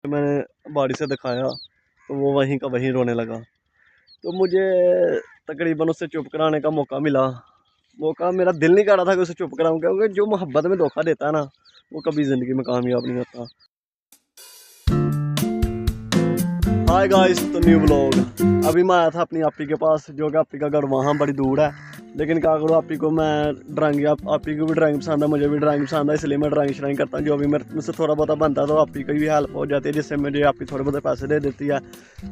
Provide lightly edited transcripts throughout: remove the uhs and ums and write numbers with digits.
मैंने बाड़ी से दिखाया तो वो वहीं का वहीं रोने लगा। तो मुझे तकरीबन उससे चुप कराने का मौका मेरा दिल नहीं कर रहा था कि उसे चुप कराऊं, क्योंकि जो मोहब्बत में धोखा देता है ना, वो कभी ज़िंदगी में कामयाब नहीं होता। हाय गाइस, तो न्यू ब्लॉग। अभी मैं आया था अपनी आपी के पास, जो कि आपी का घर वहाँ बड़ी दूर है। लेकिन क्या करूँ, आपी को मैं ड्राइंग, आपी को भी ड्राइंग पसंद है, मुझे भी ड्राइंग पसंद है, इसलिए मैं ड्राइंग श्राइंग करता हूँ। जो भी मेरे मुझसे थोड़ा बहुत बनता है तो आपी की भी हेल्प हो जाती है, जिससे मुझे आपी थोड़े बहुत पैसे दे देती है।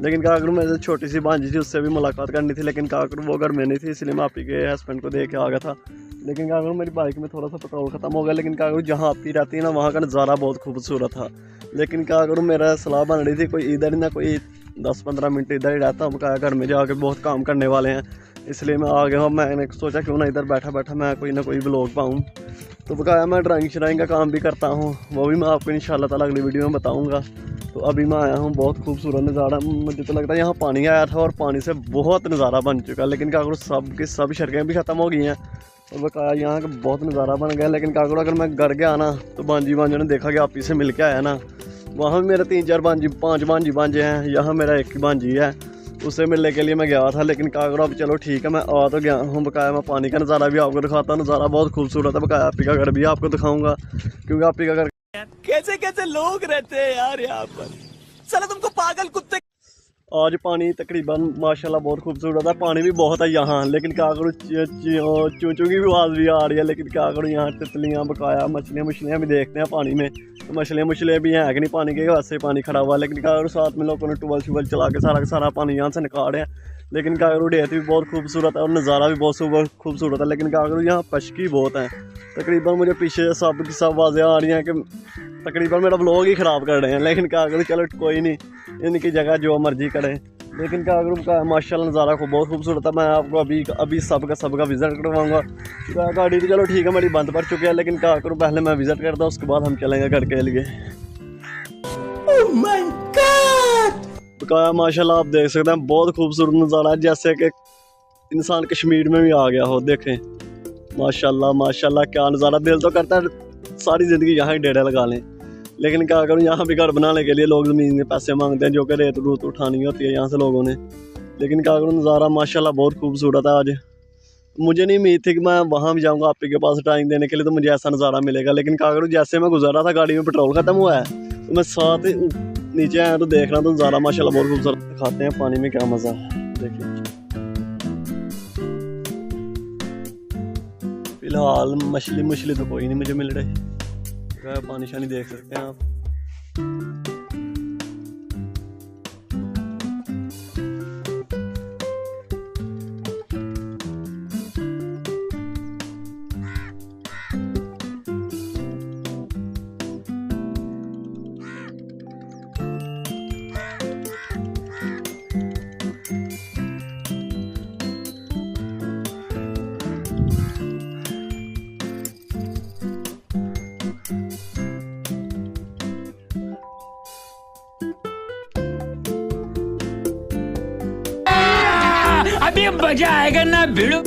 लेकिन क्या करूँ, मेरे छोटी सी भांजी थी, उससे भी मुलाकात करनी थी, लेकिन क्या करूँ वो घर में नहीं थी, इसलिए मैं आपी के हस्बैंड को देख के आ गया था। लेकिन क्या करूँ, मेरी बाइक में थोड़ा सा पेट्रोल ख़त्म हो गया। लेकिन क्या करूँ, जहाँ आपी रहती है ना, वहाँ का नज़ारा बहुत खूबसूरत था। लेकिन क्या करूँ, मेरा सलाह बन रही थी कोई इधर ही ना कोई 10-15 मिनट इधर ही रहता हूँ, क्या घर में जाके बहुत काम करने वाले हैं, इसलिए मैं आ गया हूँ। मैंने सोचा क्यों ना इधर बैठा बैठा मैं कोई ना कोई ब्लॉग पाऊँ। तो बकाया मैं ड्राइंग श्राइंग का काम भी करता हूँ, वो भी मैं आपको इंशाल्लाह ताला अगली वीडियो में बताऊँगा। तो अभी मैं आया हूँ, बहुत खूबसूरत नज़ारा, मुझे तो लगता है यहाँ पानी आया था और पानी से बहुत नज़ारा बन चुका है। लेकिन क्या करूँ, सब की सब सड़कें भी ख़त्म हो गई हैं और बकाया यहाँ का बहुत नज़ारा बन गया। लेकिन क्या करूँ, अगर मैं घर गया ना तो भांजी ने देखा कि आप इसे मिल के आया ना, वहाँ भी मेरे 3-4 5 भांजे हैं, यहाँ मेरा एक ही भांजी है, उससे मिलने के लिए मैं गया था। लेकिन क्या करो, अब चलो ठीक है, मैं आ तो गया हूँ। बकाया मैं पानी का नज़ारा भी आपको दिखाता हूँ, नज़ारा बहुत खूबसूरत है। बकाया आपी का घर भी आपको दिखाऊंगा, क्योंकि आपी का घर कैसे कैसे लोग रहते हैं यार यहाँ पर, साला तुमको पागल कुत्ते। आज पानी तकरीबन माशाल्लाह बहुत खूबसूरत है, पानी भी बहुत है यहाँ। लेकिन क्या करूँ, चूँ की भी आवाज़ भी आ रही है। लेकिन क्या करूँ, यहाँ तितलियाँ, बकाया मछलियाँ भी देखते हैं पानी में, तो मछलियाँ भी हैं कि नहीं पानी के, वैसे पानी खड़ा हुआ है। लेकिन क्या करूँ, साथ में लोगों ने टूबल चला के सारा पानी यहाँ से निकाल रहे हैं। लेकिन क्या करूँ, डेत भी बहुत खूबसूरत है और नज़ारा भी बहुत खूबसूरत है। लेकिन क्या करूँ, यहाँ पशकी बहुत है। तकरीबन मुझे पीछे सब की सब आवाज़ें आ रही हैं कि तकरीबन मेरा ब्लॉग ही ख़राब कर रहे हैं। लेकिन क्या करूँ, चलो कोई नहीं, इनकी जगह जो मर्जी करें। लेकिन क्या करूँ, का माशाल्लाह नज़ारा को बहुत खूबसूरत है। मैं आपको अभी सबका विज़िट करवाऊँगा। गाड़ी तो चलो ठीक है मेरी बंद पड़ चुकी है, लेकिन क्या करूँ, पहले मैं विज़िट करता हूँ, उसके बाद हम चलेंगे घर के लिए। ओह माय गॉड, बकाया माशाल्लाह आप देख सकते हैं, बहुत खूबसूरत नज़ारा है, जैसे कि इंसान कश्मीर में भी आ गया हो। देखें माशाल्लाह क्या नज़ारा, दिल तो करता है सारी ज़िंदगी यहाँ ही डेरा लगा लें। लेकिन क्या करूँ, यहाँ भी घर बनाने के लिए लोग ज़मीन में पैसे मांगते हैं, जो कि रेत रूत उठानी होती है यहाँ से लोगों ने। लेकिन क्या करूँ, नज़ारा माशाल्लाह बहुत खूबसूरत है। आज मुझे नहीं उम्मीद थी कि मैं वहाँ भी जाऊँगा आपी के पास ड्राइंग देने के लिए तो मुझे ऐसा नज़ारा मिलेगा। लेकिन क्या करूँ, जैसे मैं गुजर रहा था, गाड़ी में पेट्रोल ख़त्म हुआ है, तो मैं साथ नीचे आया तो देख रहा था नज़ारा माशाल्लाह बहुत खूबसूरत। दिखाते हैं पानी में क्या मज़ा है, देखिए। फिलहाल मछली तो कोई नहीं मुझे मिल रही, पानी शानी देख सकते हैं आप। अभी मजा आएगा ना भिड़ो।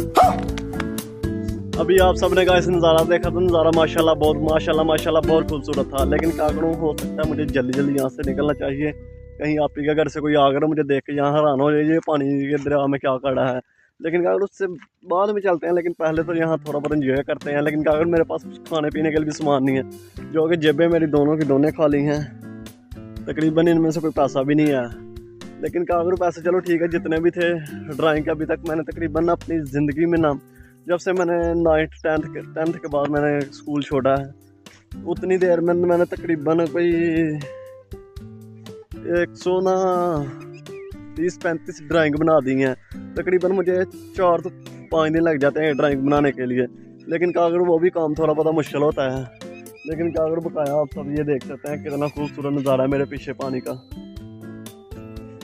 अभी आप सबने का इस नज़ारा देखा तो नज़ारा माशाल्लाह बहुत खूबसूरत था। लेकिन क्या करूँ, हो सकता है मुझे जल्दी यहाँ से निकलना चाहिए, कहीं आप ही के घर से कोई आकर मुझे देख के यहाँ हैरान हो जाए ये पानी के दरिया में क्या कर रहा है। लेकिन क्या करूँ, उससे बाद में चलते हैं, लेकिन पहले तो यहाँ थोड़ा बहुत इंजॉय करते हैं। लेकिन क्या करूँ, मेरे पास कुछ खाने पीने के लिए भी सामान नहीं है, जो कि जेबें मेरी दोनों की दोनों खाली हैं, तकरीबन इनमें से कोई पैसा भी नहीं है। लेकिन क्या करूँ, पैसे चलो ठीक है जितने भी थे। ड्राइंग का अभी तक मैंने तकरीबन अपनी ज़िंदगी में ना, जब से मैंने 9th 10th के बाद मैंने स्कूल छोड़ा है, उतनी देर में मैंने तकरीबन कोई 130-35 ड्राइंग बना दी हैं। तकरीबन मुझे 4 तो 5 दिन लग जाते हैं ड्राइंग बनाने के लिए। लेकिन क्या करूँ, वो भी काम थोड़ा बहुत मुश्किल होता है। लेकिन क्या करूँ, बकाया आप सब ये देख सकते हैं कितना खूबसूरत नज़ारा है मेरे पीछे पानी का।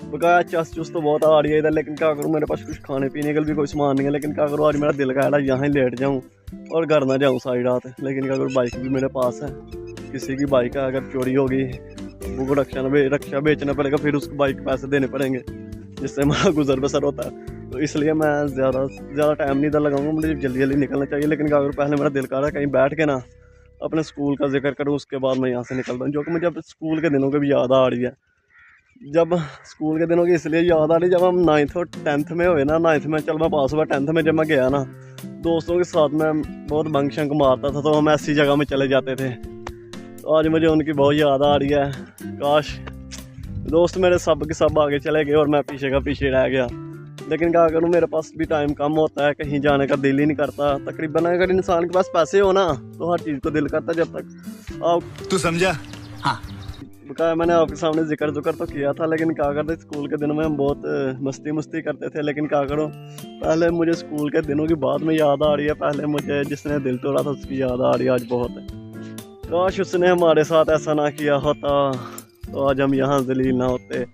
बकाया चुस्त तो बहुत आ रही है इधर। लेकिन क्या करूँ, मेरे पास कुछ खाने पीने का भी कोई सामान नहीं है। लेकिन क्या करूँ, आज मेरा दिल कह रहा है यहाँ ही लेट जाऊँ और घर ना जाऊँ सारी रात। लेकिन क्या करूँ, बाइक भी मेरे पास है, किसी की बाइक है अगर चोरी होगी वो रक्षा बेचना पड़ेगा, फिर उसको बाइक पैसे देने पड़ेंगे, जिससे हमारा गुजर बसर होता है। तो इसलिए मैं ज़्यादा टाइम नहीं इधर लगाऊंगा, मुझे जल्दी निकलना चाहिए। लेकिन क्या करूँ, पहले मेरा दिल कर रहा है कहीं बैठ के ना अपने स्कूल का जिक्र करूँ उसके बाद मैं यहाँ से निकलता हूँ, जो कि मुझे अब स्कूल के दिनों की भी याद आ रही है। जब स्कूल के दिनों की इसलिए याद आ रही, जब हम 9th और 10th में हुए ना, 9th में चल मैं पास हुआ, 10th में जब मैं गया ना, दोस्तों के साथ में बहुत बंक शंक मारता था, तो हम ऐसी जगह में चले जाते थे। तो आज मुझे उनकी बहुत याद आ रही है। काश दोस्त मेरे सब के सब आगे चले गए और मैं पीछे का पीछे रह गया। लेकिन क्या करूँ, मेरे पास भी टाइम कम होता है, कहीं जाने का दिल ही नहीं करता। तकरीबन अगर इंसान के पास पैसे हो ना तो हर चीज़ को दिल करता है। जब तक आप तू समझा? हाँ। बकाया मैंने आपके सामने जिक्र तो किया था, लेकिन क्या करते, स्कूल के दिनों में हम बहुत मस्ती करते थे। लेकिन क्या करूँ, पहले मुझे स्कूल के दिनों की बात में याद आ रही है, पहले मुझे जिसने दिल तोड़ा था उसकी याद आ रही है आज बहुत है। काश उसने हमारे साथ ऐसा ना किया होता तो आज हम यहाँ जलील ना होते।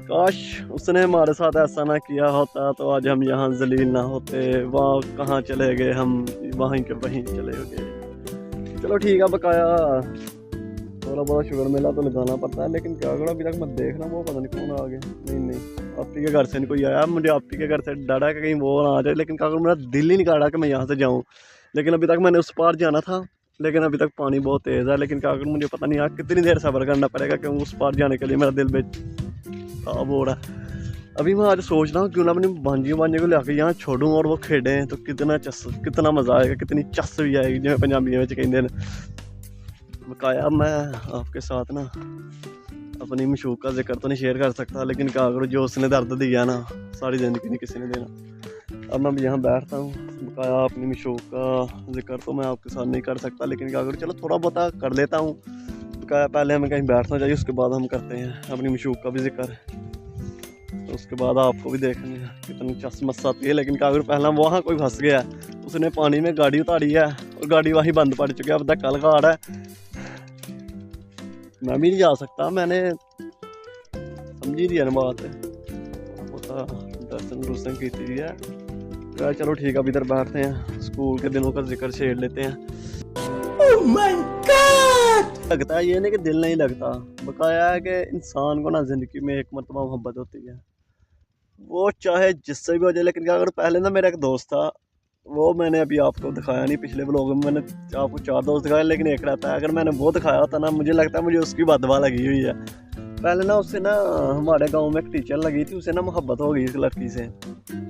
काश उसने हमारे साथ ऐसा ना किया होता तो आज हम यहाँ जलील ना होते। वहाँ कहाँ चले गए हम, वहीं के वहीं चले गए। चलो ठीक है, बकाया थोड़ा बहुत शुगर मिला तो लगाना पड़ता है। लेकिन क्या करो, अभी तक मैं देख रहा हूँ वो पता नहीं कौन आ गया। नहीं आपी के घर से नहीं कोई आया, मुझे आपी के घर से डर है कि कहीं वो ना आ जाए। लेकिन क्या करूँ, मेरा दिल ही नहीं कर रहा कि मैं यहाँ से जाऊँ। लेकिन अभी तक मैंने उस पार जाना था, लेकिन अभी तक पानी बहुत तेज़ है। लेकिन क्या करूँ, मुझे पता नहीं यार कितनी देर सब्र करना पड़ेगा, क्योंकि उस पार जाने के लिए मेरा दिल बेताब हो रहा है। अभी मैं आज सोच रहा हूँ क्यों ना अपनी भांजी को लेकर यहाँ छोड़ूँ और वो खेडें, तो कितना मज़ा आएगा, कितनी चस भी आएगी, जो पंजाबी में कहते हैं। बकाया मैं आपके साथ ना अपनी मशूक का जिक्र तो नहीं शेयर कर सकता, लेकिन क्या करूँ, जो उसने दर्द दिया ना सारी ज़िंदगी नहीं किसी ने देना। अब मैं यहाँ बैठता हूँ, बकाया अपनी मशूक का जिक्र तो मैं आपके साथ नहीं कर सकता, लेकिन क्या करूँ, चलो थोड़ा बहुत कर लेता हूँ। बकाया पहले हमें कहीं बैठना चाहिए, उसके बाद हम करते हैं अपनी मशूक का भी जिक्र, तो उसके बाद आपको भी देखने कितनी चस्मस आती है। लेकिन क्या करूँ, पहला वहाँ कोई फंस गया, उसने पानी में गाड़ी उतारी है और गाड़ी वहीं बंद पड़ चुकी है। अब तक कल का आ रहा है, मैं भी नहीं जा सकता। मैंने समझी दी है ना बात, दर्शन की थी है। तो चलो ठीक है, अब इधर बैठते हैं, स्कूल के दिनों का जिक्र छेड़ लेते हैं। Oh my God! लगता है ये नहीं कि दिल नहीं लगता, बकाया है कि इंसान को ना ज़िंदगी में एक मरतबा मोहब्बत होती है, वो चाहे जिससे भी हो जाए। लेकिन क्या अगर पहले ना मेरा एक दोस्त था, वो मैंने अभी आपको दिखाया नहीं, पिछले व्लॉग में मैंने आपको 4 दोस्त दिखाए, लेकिन एक रहता है। अगर मैंने वो दिखाया होता ना, मुझे लगता है मुझे उसकी बदवा लगी हुई है। पहले ना उससे ना हमारे गांव में एक टीचर लगी थी, उसे ना मोहब्बत हो गई इस लड़की से।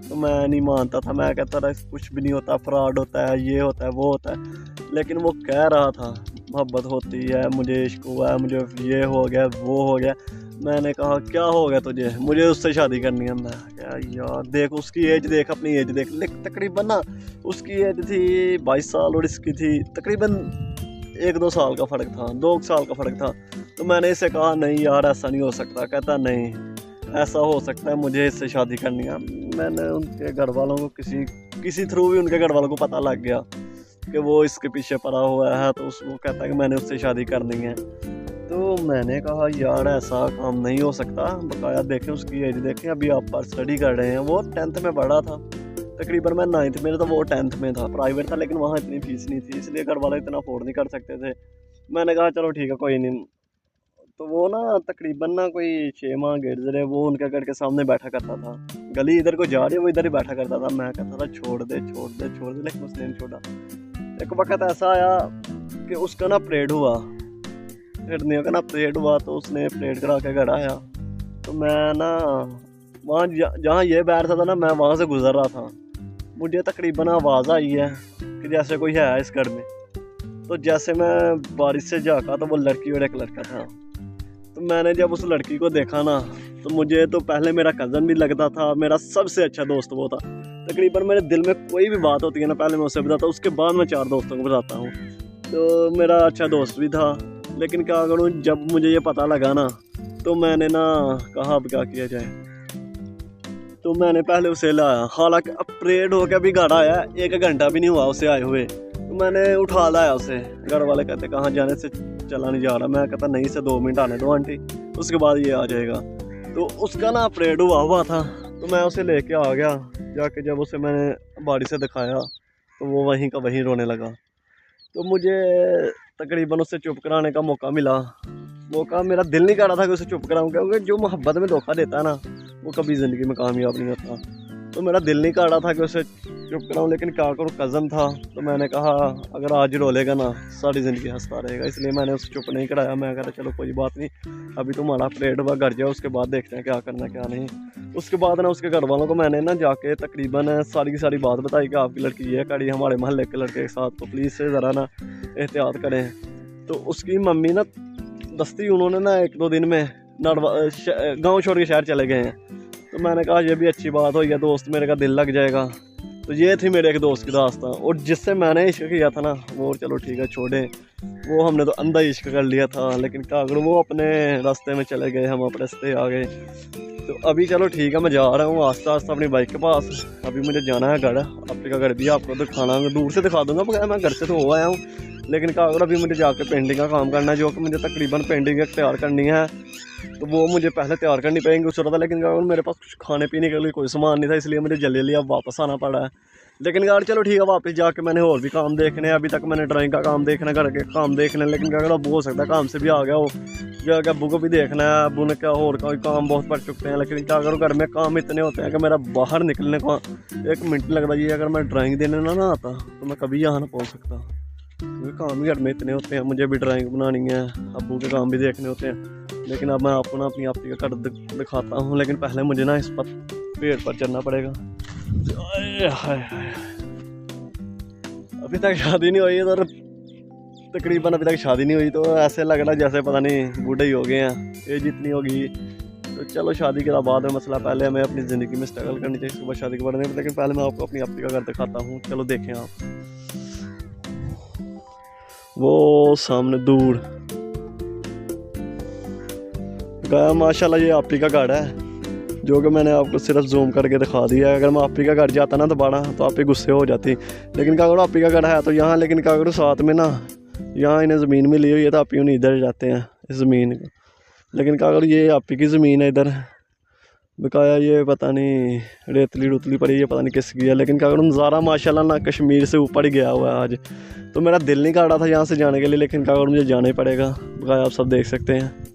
तो मैं नहीं मानता था, मैं कहता था कुछ भी नहीं होता, फ्रॉड होता है, ये होता है, वो होता है। लेकिन वो कह रहा था मोहब्बत होती है, मुझे इश्क हुआ है, मुझे ये हो गया, वो हो गया। मैंने कहा क्या हो गया तुझे, मुझे उससे शादी करनी है। मैं क्या यार, देख उसकी एज देख, अपनी एज देख, लेकिन तकरीबन ना उसकी एज थी 22 साल और इसकी थी तकरीबन 1-2 साल का फ़र्क था, 2 साल का फ़र्क था। तो मैंने इसे कहा नहीं यार ऐसा नहीं हो सकता। कहता नहीं ऐसा हो सकता है, मुझे इससे शादी करनी है। मैंने उनके घर वालों को किसी थ्रू भी उनके घर वालों को पता लग गया कि वो इसके पीछे पड़ा हुआ है, तो वो कहता है कि मैंने उससे शादी करनी है। तो मैंने कहा यार ऐसा काम नहीं हो सकता। बकाया देखें उसकी एज देखें, अभी आप पर स्टडी कर रहे हैं, वो 10th में पढ़ा था, तकरीबन मैं 9th में था, वो 10th में था। प्राइवेट था, लेकिन वहाँ इतनी फीस नहीं थी, इसलिए घर वाले इतना अफोर्ड नहीं कर सकते थे। मैंने कहा चलो ठीक है कोई नहीं। तो वो ना तकरीबन ना कोई 6 माह गेट, वो उनके घर के सामने बैठा करता था, गली इधर को जा रही है वो इधर ही बैठा करता था। मैं कहता था छोड़ दे, लेकिन उसने नहीं छोड़ा। एक वक्त ऐसा आया कि उसका ना परेड हुआ, हिरनियों का ना परेड हुआ, तो उसने परेड करा के घर आया। तो मैं ना वहाँ जहाँ ये बैठा था ना, मैं वहाँ से गुजर रहा था, मुझे तकरीबन आवाज़ आई है कि जैसे कोई है इस घर में। तो जैसे मैं बारिश से झाँका तो वो लड़की और एक लड़का था। तो मैंने जब उस लड़की को देखा ना, तो मुझे तो पहले मेरा कज़न भी लगता था, मेरा सबसे अच्छा दोस्त वो था। तकरीबन मेरे दिल में कोई भी बात होती है ना, पहले मैं उसे बताता हूँ, उसके बाद मैं 4 दोस्तों को बताता हूँ। तो मेरा अच्छा दोस्त भी था। लेकिन क्या करूँ, जब मुझे ये पता लगा ना, तो मैंने ना कहा अब क्या किया जाए। तो मैंने पहले उसे लाया, हालांकि अब परेड हो के भी घर आया, 1 घंटा भी नहीं हुआ उसे आए हुए। तो मैंने उठा लाया उसे। घर वाले कहते कहाँ जाने से चला नहीं जा रहा। मैं कहता नहीं से 2 मिनट आने दो आंटी, उसके बाद ये आ जाएगा। तो उसका ना परेड हुआ था, तो मैं उसे लेके आ गया। जाके जब उसे मैंने बारी से दिखाया तो वो वहीं का वहीं रोने लगा। तो मुझे तकरीबन उससे चुप कराने का मौका मिला। मेरा दिल नहीं कर रहा था कि उसे चुप कराऊं, क्योंकि जो मोहब्बत में धोखा देता है ना, वो कभी ज़िंदगी में कामयाब नहीं होता। तो मेरा दिल नहीं कर रहा था कि उसे चुप कराऊँ, लेकिन क्या करूँ, कज़न था तो मैंने कहा अगर आज रोलेगा ना सारी ज़िंदगी हंसता रहेगा, इसलिए मैंने उसे चुप नहीं कराया। मैं कहा चलो कोई बात नहीं, अभी तुम्हारा परेड हुआ घर जाओ, उसके बाद देखते हैं क्या करना क्या नहीं। उसके बाद ना उसके घर वालों को मैंने ना जाके तकरीबन सारी की सारी बात बताई कि आपकी लड़की ये करी हमारे मोहल्ले के लड़के के साथ, तो प्लीज़ से ज़रा ना एहतियात करें। तो उसकी मम्मी ना दस्ती उन्होंने ना 1-2 दिन में गाँव छोड़ के शहर चले गए हैं। तो मैंने कहा ये भी अच्छी बात हो, या दोस्त मेरे का दिल लग जाएगा। तो ये थी मेरे एक दोस्त की दास्तां, और जिससे मैंने इश्क किया था ना वो चलो ठीक है छोड़ें, वो हमने तो अंधा इश्क कर लिया था, लेकिन क्या करूँ वो अपने रास्ते में चले गए, हम अपने रास्ते आ गए। तो अभी चलो ठीक है, मैं जा रहा हूँ आस्ता आस्ता अपनी बाइक के पास। अभी मुझे जाना है घर, आपके का घर भी आपको दिखाना, दूर से दिखा दूँगा, बगैर मैं घर से तो हो आया हूँ, लेकिन क्या करूँ अभी मुझे जाके पेंटिंग का काम करना है, जो कि मुझे तकरीबन पेंटिंग तैयार करनी है। तो वो मुझे पहले तैयार करनी पड़ेंगी उस रहा था, लेकिन क्या करूँ मेरे पास कुछ खाने पीने के लिए कोई सामान नहीं था, इसलिए मुझे जल्दी जल्दी अब वापस आना पड़ा है। लेकिन यार चलो ठीक है, वापस जाके मैंने और भी काम देखने हैं। अभी तक मैंने ड्राइंग का काम देखना, घर के काम देखने, लेकिन क्या करो अब हो सकता है काम से भी आ गया हो, जो कि अब्बू को भी देखना है। अब्बू ने क्या और कोई काम बहुत पड़ चुके हैं, लेकिन क्या करूँ घर में काम इतने होते हैं कि मेरा बाहर निकलने का 1 मिनट लग रहा है। अगर मैं ड्राइंग देने ना आता तो मैं कभी यहाँ ना पहुँच सकता, क्योंकि काम ही घर में इतने होते हैं। मुझे भी ड्राइंग बनानी है, अब्बू के काम भी देखने होते हैं। लेकिन अब मैं आपको ना अपनी आपकी का घर दिखाता हूँ, लेकिन पहले मुझे ना इस पर पेड़ पर चढ़ना पड़ेगा। अभी तक शादी नहीं हुई है, तो तकरीबन अभी तक शादी नहीं हुई, तो ऐसे लग रहा है जैसे पता नहीं बूढ़े ही हो गए हैं, एज इतनी होगी। तो चलो शादी के बाद में मसला, पहले हमें अपनी ज़िंदगी में स्ट्रगल करनी चाहिए, उसके बाद शादी के बारे में। लेकिन पहले मैं आपको अपनी आपकी का घर दिखाता हूँ, चलो देखें आप। वो सामने दूर गया, माशाल्लाह ये आपी का घर है, जो कि मैंने आपको सिर्फ जूम करके दिखा दिया है। अगर मैं आपी का घर जाता ना दोबारा तो आप ही गुस्से हो जाती, लेकिन क्या करो आपी का घर है तो यहाँ, लेकिन क्या करो साथ में ना यहाँ इन्हें ज़मीन मिली हुई है, तो आप ही उन्हें इधर जाते हैं इस ज़मीन को। लेकिन क्या करो ये आपी की ज़मीन है, इधर बकाया ये पता नहीं रेतली रुतली पड़ी, ये पता नहीं किसकी है। लेकिन क्या करूँ नज़ारा माशाल्लाह ना कश्मीर से ऊपर ही गया हुआ है आज। तो मेरा दिल नहीं कर रहा था यहाँ से जाने के लिए, लेकिन क्या करूँ मुझे जाना ही पड़ेगा, बकाया आप सब देख सकते हैं।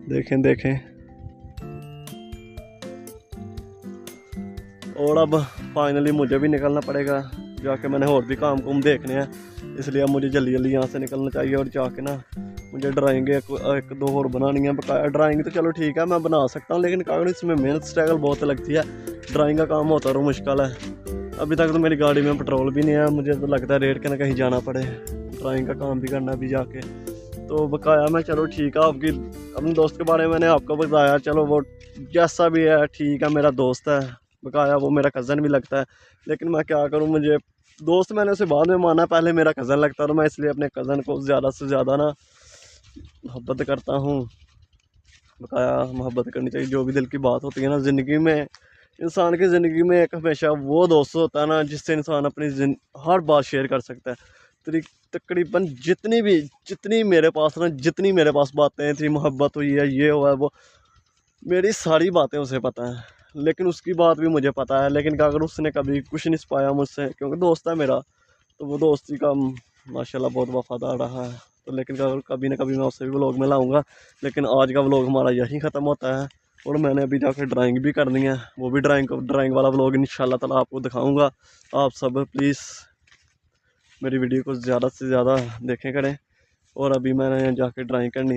देखें देखें, और अब फाइनली मुझे भी निकलना पड़ेगा, जाके मैंने और भी काम कुम देखने हैं, इसलिए अब मुझे जल्दी जल्दी यहाँ से निकलना चाहिए। और जाके ना मुझे ड्राइंग एक दो और बनानी है बकाया। ड्राइंग तो चलो ठीक है मैं बना सकता हूँ, लेकिन कागज इसमें मेहनत स्ट्रगल बहुत लगती है, ड्राइंग का काम होता है मुश्किल है। अभी तक तो मेरी गाड़ी में पेट्रोल भी नहीं है, मुझे तो लगता है रेट के ना कहीं जाना पड़े, ड्राइंग का काम भी करना भी जाके। तो बकाया मैं चलो ठीक है, आपकी अपने दोस्त के बारे में मैंने आपको बताया, चलो वो जैसा भी है ठीक है, मेरा दोस्त है बकाया, वो मेरा कज़न भी लगता है। लेकिन मैं क्या करूँ, मुझे दोस्त मैंने उसे बाद में माना, पहले मेरा कज़न लगता है, तो मैं इसलिए अपने कज़न को ज़्यादा से ज़्यादा ना मोहब्बत करता हूँ। बकाया मोहब्बत करनी चाहिए, जो भी दिल की बात होती है ना ज़िंदगी में, इंसान की ज़िंदगी में एक हमेशा वो दोस्त होता है ना जिससे इंसान अपनी हर बात शेयर कर सकता है। तकरीबन जितनी मेरे पास बातें थी, मोहब्बत हुई है, ये हुआ है वो, मेरी सारी बातें उसे पता है, लेकिन उसकी बात भी मुझे पता है। लेकिन क्या अगर उसने कभी कुछ नहीं पाया मुझसे, क्योंकि दोस्त है मेरा, तो वो दोस्ती का माशाल्लाह बहुत वफादार रहा है। तो लेकिन कभी ना कभी मैं उससे भी व्लॉग में लाऊंगा। लेकिन आज का व्लॉग हमारा यहीं ख़त्म होता है, और मैंने अभी जाकर ड्राइंग भी करनी है, वो भी ड्राइंग वाला व्लॉग इंशाल्लाह ताला आपको दिखाऊंगा। आप सब प्लीज़ मेरी वीडियो को ज़्यादा से ज़्यादा देखें करें, और अभी मैंने जाके ड्राइंग करनी है।